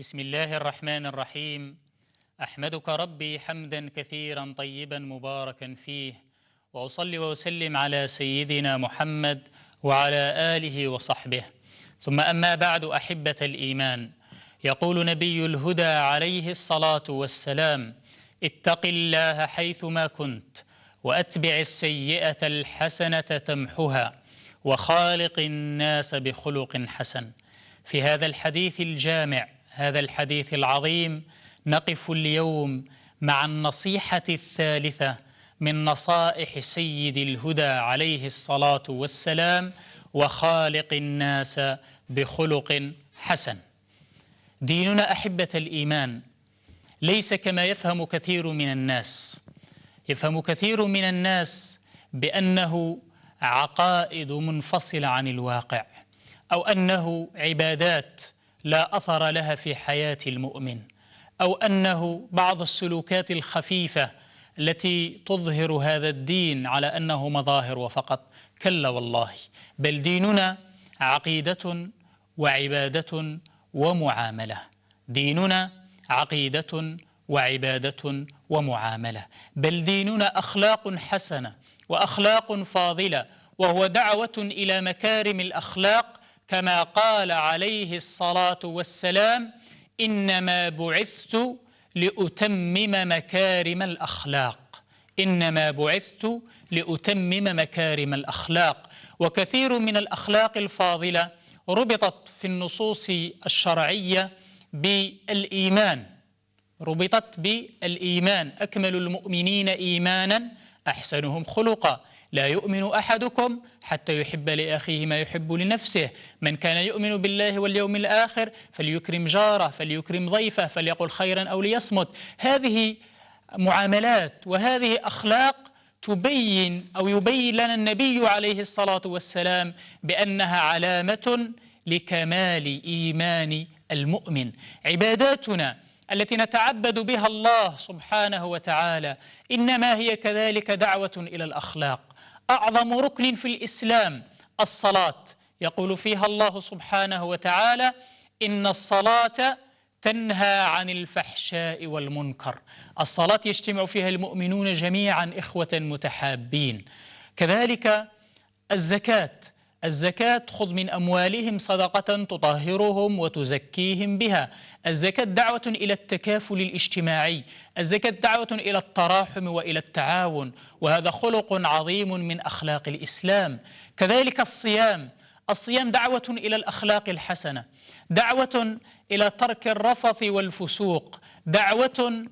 بسم الله الرحمن الرحيم. أحمدك ربي حمدا كثيرا طيبا مباركا فيه، وأصلي وأسلم على سيدنا محمد وعلى آله وصحبه، ثم أما بعد. أحبة الإيمان، يقول نبي الهدى عليه الصلاة والسلام: اتق الله حيثما كنت، وأتبع السيئة الحسنة تمحها، وخالق الناس بخلق حسن. في هذا الحديث الجامع، هذا الحديث العظيم، نقف اليوم مع النصيحة الثالثة من نصائح سيد الهدى عليه الصلاة والسلام: وخالق الناس بخلق حسن. ديننا أحبة الإيمان ليس كما يفهم كثير من الناس. يفهم كثير من الناس بأنه عقائد منفصلة عن الواقع، أو أنه عبادات لا أثر لها في حياة المؤمن، أو أنه بعض السلوكات الخفيفة التي تظهر هذا الدين على أنه مظاهر وفقط. كلا والله، بل ديننا عقيدة وعبادة ومعاملة. ديننا عقيدة وعبادة ومعاملة، بل ديننا أخلاق حسنة وأخلاق فاضلة، وهو دعوة إلى مكارم الأخلاق، كما قال عليه الصلاة والسلام: إنما بعثت لأتمم مكارم الأخلاق. إنما بعثت لأتمم مكارم الأخلاق. وكثير من الأخلاق الفاضلة ربطت في النصوص الشرعية بالإيمان، ربطت بالإيمان: أكمل المؤمنين إيمانا أحسنهم خلقا، لا يؤمن أحدكم حتى يحب لأخيه ما يحب لنفسه، من كان يؤمن بالله واليوم الآخر فليكرم جاره، فليكرم ضيفه، فليقل خيرا أو ليصمت. هذه معاملات وهذه أخلاق تبين أو يبين لنا النبي عليه الصلاة والسلام بأنها علامة لكمال إيمان المؤمن. عباداتنا التي نتعبد بها الله سبحانه وتعالى إنما هي كذلك دعوة إلى الأخلاق. أعظم ركن في الإسلام الصلاة، يقول فيها الله سبحانه وتعالى: إن الصلاة تنهى عن الفحشاء والمنكر. الصلاة يجتمع فيها المؤمنون جميعا إخوة متحابين. كذلك الزكاة خذ من أموالهم صدقة تطهرهم وتزكيهم بها. الزكاة دعوة إلى التكافل الاجتماعي، الزكاة دعوة إلى التراحم وإلى التعاون، وهذا خلق عظيم من أخلاق الإسلام. كذلك الصيام دعوة إلى الأخلاق الحسنة، دعوة إلى ترك الرفث والفسوق، دعوة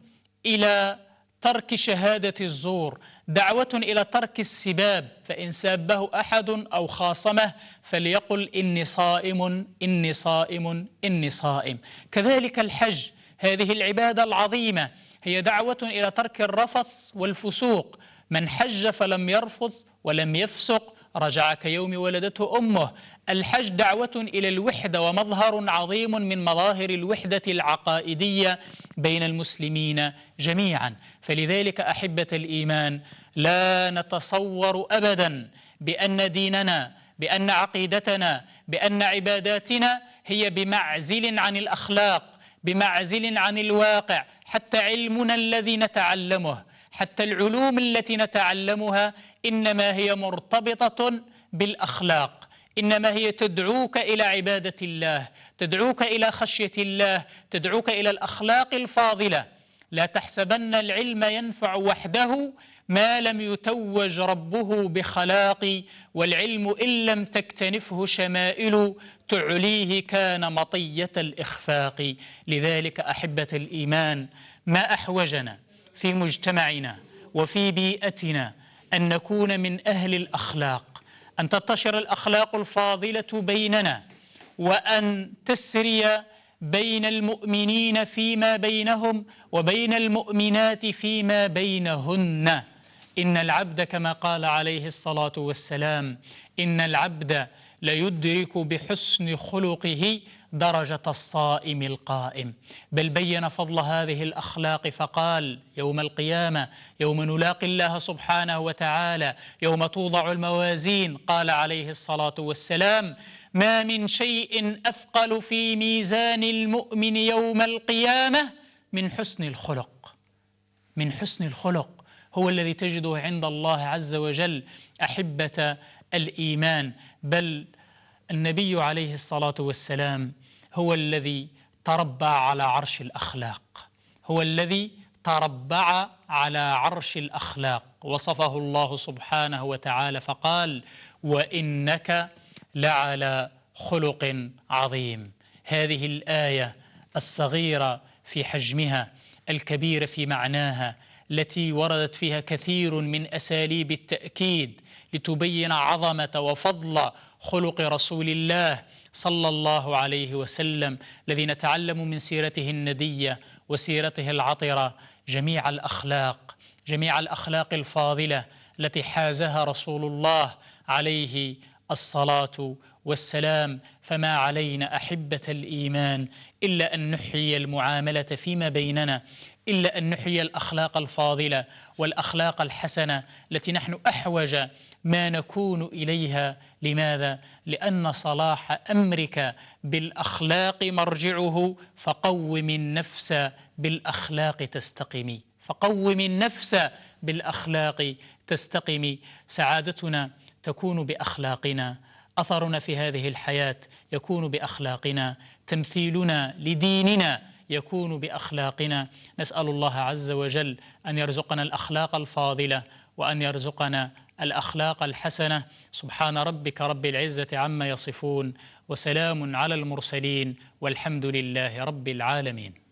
إلى ترك شهادة الزور، دعوة إلى ترك السباب، فإن سابه أحد أو خاصمه فليقل إني صائم إني صائم إني صائم. كذلك الحج، هذه العبادة العظيمة هي دعوة إلى ترك الرفث والفسوق. من حج فلم يرفث ولم يفسق رجع كيوم ولدته أمه. الحج دعوة إلى الوحدة ومظهر عظيم من مظاهر الوحدة العقائدية بين المسلمين جميعا. فلذلك أحبة الإيمان، لا نتصور أبدا بأن ديننا، بأن عقيدتنا، بأن عباداتنا هي بمعزل عن الأخلاق، بمعزل عن الواقع. حتى علمنا الذي نتعلمه، حتى العلوم التي نتعلمها إنما هي مرتبطة بالأخلاق، إنما هي تدعوك إلى عبادة الله، تدعوك إلى خشية الله، تدعوك إلى الأخلاق الفاضلة. لا تحسبن العلم ينفع وحده ما لم يتوج ربه بخلاق، والعلم إن لم تكتنفه شمائل تعليه كان مطية الإخفاق. لذلك أحبة الإيمان، ما أحوجنا في مجتمعنا وفي بيئتنا أن نكون من أهل الأخلاق، أن تنتشر الأخلاق الفاضلة بيننا، وأن تسري بين المؤمنين فيما بينهم وبين المؤمنات فيما بينهن. إن العبد كما قال عليه الصلاة والسلام: إن العبد ليدرك بحسن خلقه درجة الصائم القائم، بل بين فضل هذه الأخلاق فقال: يوم القيامة، يوم نلاقي الله سبحانه وتعالى، يوم توضع الموازين، قال عليه الصلاة والسلام: ما من شيء أثقل في ميزان المؤمن يوم القيامة من حسن الخلق. من حسن الخلق هو الذي تجده عند الله عز وجل أحبة الإيمان. بل النبي عليه الصلاة والسلام هو الذي تربع على عرش الأخلاق، هو الذي تربع على عرش الأخلاق، وصفه الله سبحانه وتعالى فقال: وإنك لعلى خلق عظيم. هذه الآية الصغيرة في حجمها، الكبيرة في معناها، التي وردت فيها كثير من أساليب التأكيد لتبين عظمة وفضل خلق رسول الله صلى الله عليه وسلم، الذي نتعلم من سيرته الندية وسيرته العطرة جميع الأخلاق الفاضلة التي حازها رسول الله عليه الصلاة والسلام. فما علينا أحبة الإيمان إلا أن نحيي المعاملة فيما بيننا، إلا أن نحيي الأخلاق الفاضلة والأخلاق الحسنة التي نحن أحوج ما نكون إليها. لماذا؟ لأن صلاح أمرك بالأخلاق مرجعه، فقوم النفس بالأخلاق تستقمي، فقوم النفس بالأخلاق تستقمي. سعادتنا تكون بأخلاقنا، أثرنا في هذه الحياة يكون بأخلاقنا، تمثيلنا لديننا يكون بأخلاقنا. نسأل الله عز وجل أن يرزقنا الأخلاق الفاضلة وأن يرزقنا الأخلاق الحسنة. سبحان ربك رب العزة عما يصفون، وسلام على المرسلين، والحمد لله رب العالمين.